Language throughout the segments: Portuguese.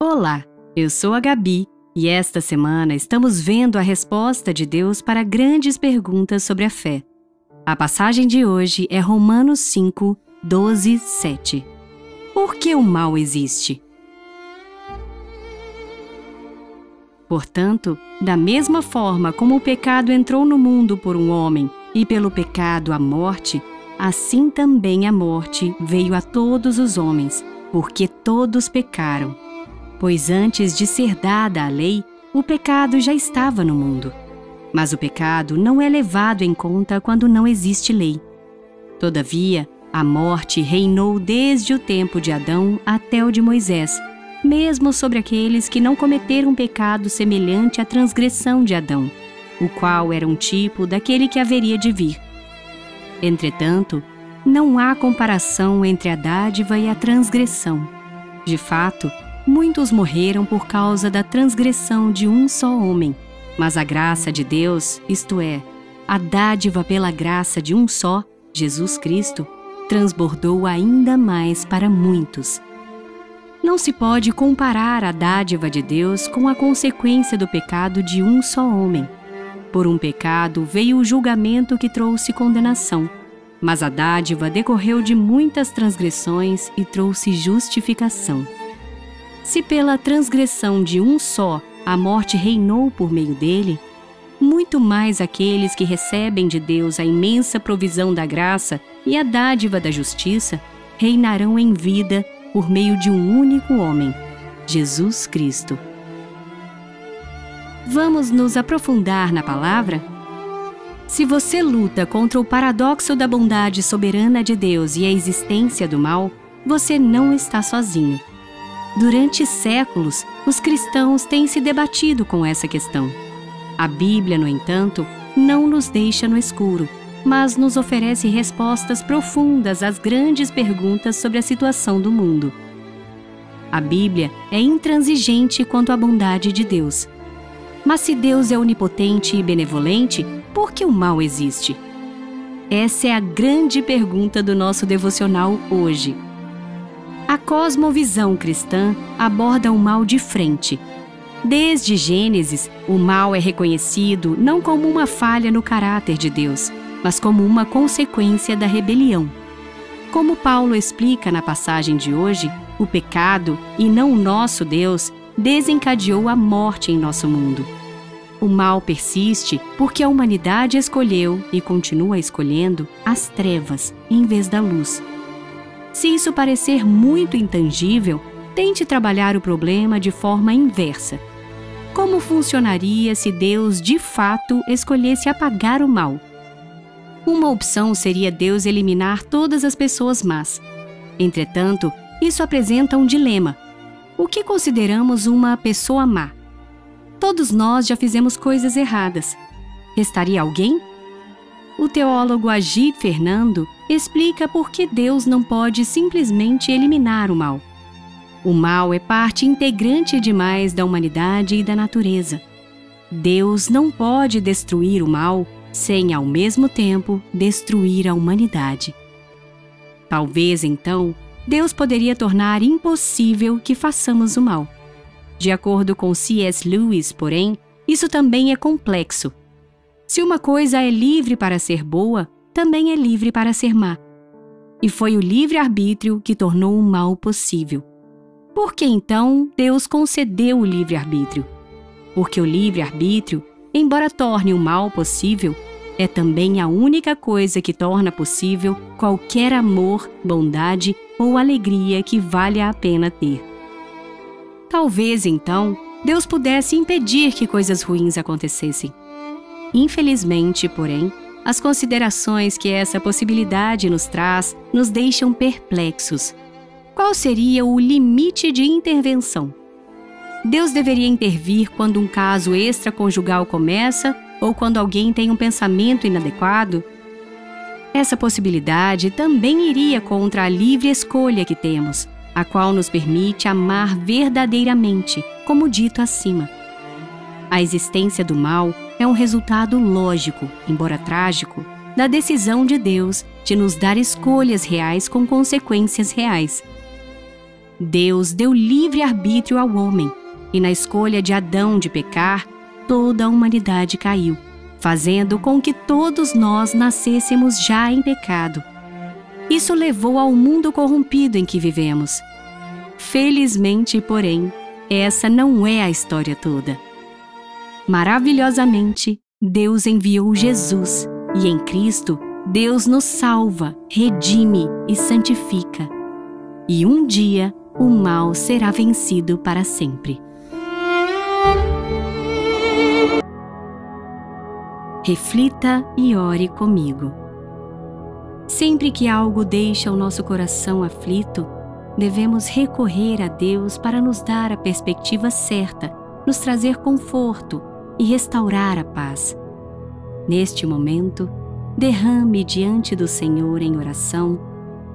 Olá, eu sou a Gabi e esta semana estamos vendo a resposta de Deus para grandes perguntas sobre a fé. A passagem de hoje é Romanos 5, 12, 7. Por que o mal existe? Portanto, da mesma forma como o pecado entrou no mundo por um homem e pelo pecado a morte, assim também a morte veio a todos os homens, porque todos pecaram. Pois antes de ser dada a lei, o pecado já estava no mundo. Mas o pecado não é levado em conta quando não existe lei. Todavia, a morte reinou desde o tempo de Adão até o de Moisés, mesmo sobre aqueles que não cometeram pecado semelhante à transgressão de Adão, o qual era um tipo daquele que haveria de vir. Entretanto, não há comparação entre a dádiva e a transgressão. De fato, muitos morreram por causa da transgressão de um só homem, mas a graça de Deus, isto é, a dádiva pela graça de um só, Jesus Cristo, transbordou ainda mais para muitos. Não se pode comparar a dádiva de Deus com a consequência do pecado de um só homem. Por um pecado veio o julgamento que trouxe condenação, mas a dádiva decorreu de muitas transgressões e trouxe justificação. Se pela transgressão de um só a morte reinou por meio dele, muito mais aqueles que recebem de Deus a imensa provisão da graça e a dádiva da justiça reinarão em vida por meio de um único homem, Jesus Cristo. Vamos nos aprofundar na palavra? Se você luta contra o paradoxo da bondade soberana de Deus e a existência do mal, você não está sozinho. Durante séculos, os cristãos têm se debatido com essa questão. A Bíblia, no entanto, não nos deixa no escuro, mas nos oferece respostas profundas às grandes perguntas sobre a situação do mundo. A Bíblia é intransigente quanto à bondade de Deus. Mas se Deus é onipotente e benevolente, por que o mal existe? Essa é a grande pergunta do nosso devocional hoje. A cosmovisão cristã aborda o mal de frente. Desde Gênesis, o mal é reconhecido não como uma falha no caráter de Deus, mas como uma consequência da rebelião. Como Paulo explica na passagem de hoje, o pecado, e não o nosso Deus, desencadeou a morte em nosso mundo. O mal persiste porque a humanidade escolheu, e continua escolhendo, as trevas em vez da luz. Se isso parecer muito intangível, tente trabalhar o problema de forma inversa. Como funcionaria se Deus, de fato, escolhesse apagar o mal? Uma opção seria Deus eliminar todas as pessoas más. Entretanto, isso apresenta um dilema. O que consideramos uma pessoa má? Todos nós já fizemos coisas erradas. Restaria alguém? O teólogo Agir Fernando explica por que Deus não pode simplesmente eliminar o mal. O mal é parte integrante demais da humanidade e da natureza. Deus não pode destruir o mal sem, ao mesmo tempo, destruir a humanidade. Talvez, então, Deus poderia tornar impossível que façamos o mal. De acordo com C.S. Lewis, porém, isso também é complexo. Se uma coisa é livre para ser boa, também é livre para ser má. E foi o livre-arbítrio que tornou o mal possível. Por que então Deus concedeu o livre-arbítrio? Porque o livre-arbítrio, embora torne o mal possível, é também a única coisa que torna possível qualquer amor, bondade ou alegria que valha a pena ter. Talvez, então, Deus pudesse impedir que coisas ruins acontecessem. Infelizmente, porém, as considerações que essa possibilidade nos traz nos deixam perplexos. Qual seria o limite de intervenção? Deus deveria intervir quando um caso extraconjugal começa ou quando alguém tem um pensamento inadequado? Essa possibilidade também iria contra a livre escolha que temos, a qual nos permite amar verdadeiramente, como dito acima. A existência do mal é um resultado lógico, embora trágico, da decisão de Deus de nos dar escolhas reais com consequências reais. Deus deu livre arbítrio ao homem, e na escolha de Adão de pecar, toda a humanidade caiu, fazendo com que todos nós nascêssemos já em pecado. Isso levou ao mundo corrompido em que vivemos. Felizmente, porém, essa não é a história toda. Maravilhosamente, Deus enviou Jesus, e em Cristo, Deus nos salva, redime e santifica. E um dia, o mal será vencido para sempre. Reflita e ore comigo. Sempre que algo deixa o nosso coração aflito, devemos recorrer a Deus para nos dar a perspectiva certa, nos trazer conforto e restaurar a paz. Neste momento, derrame diante do Senhor em oração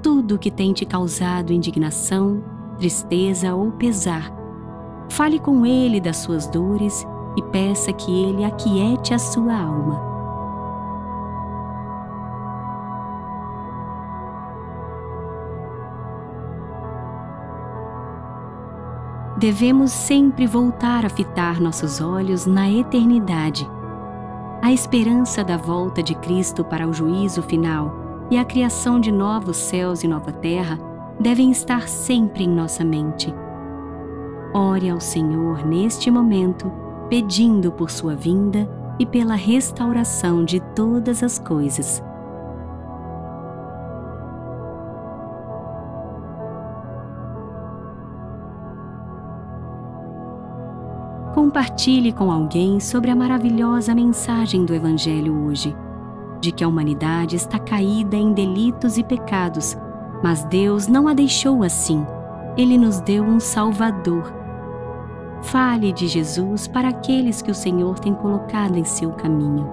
tudo o que tem te causado indignação, tristeza ou pesar. Fale com Ele das suas dores e peça que Ele aquiete a sua alma. Devemos sempre voltar a fitar nossos olhos na eternidade. A esperança da volta de Cristo para o juízo final e a criação de novos céus e nova terra devem estar sempre em nossa mente. Ore ao Senhor neste momento, pedindo por sua vinda e pela restauração de todas as coisas. Compartilhe com alguém sobre a maravilhosa mensagem do Evangelho hoje, de que a humanidade está caída em delitos e pecados, mas Deus não a deixou assim. Ele nos deu um Salvador. Fale de Jesus para aqueles que o Senhor tem colocado em seu caminho.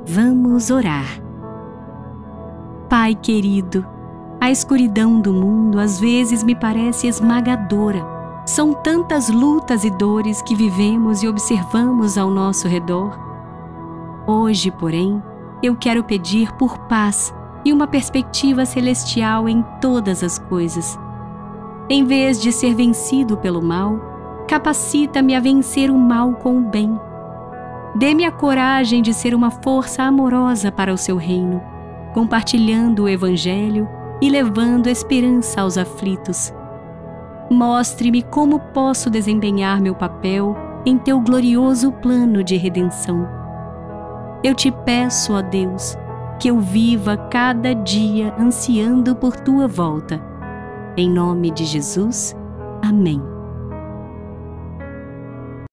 Vamos orar. Pai querido, a escuridão do mundo às vezes me parece esmagadora. São tantas lutas e dores que vivemos e observamos ao nosso redor. Hoje, porém, eu quero pedir por paz e uma perspectiva celestial em todas as coisas. Em vez de ser vencido pelo mal, capacita-me a vencer o mal com o bem. Dê-me a coragem de ser uma força amorosa para o seu reino, compartilhando o Evangelho e levando esperança aos aflitos. Mostre-me como posso desempenhar meu papel em teu glorioso plano de redenção. Eu te peço, ó Deus, que eu viva cada dia ansiando por tua volta. Em nome de Jesus, amém.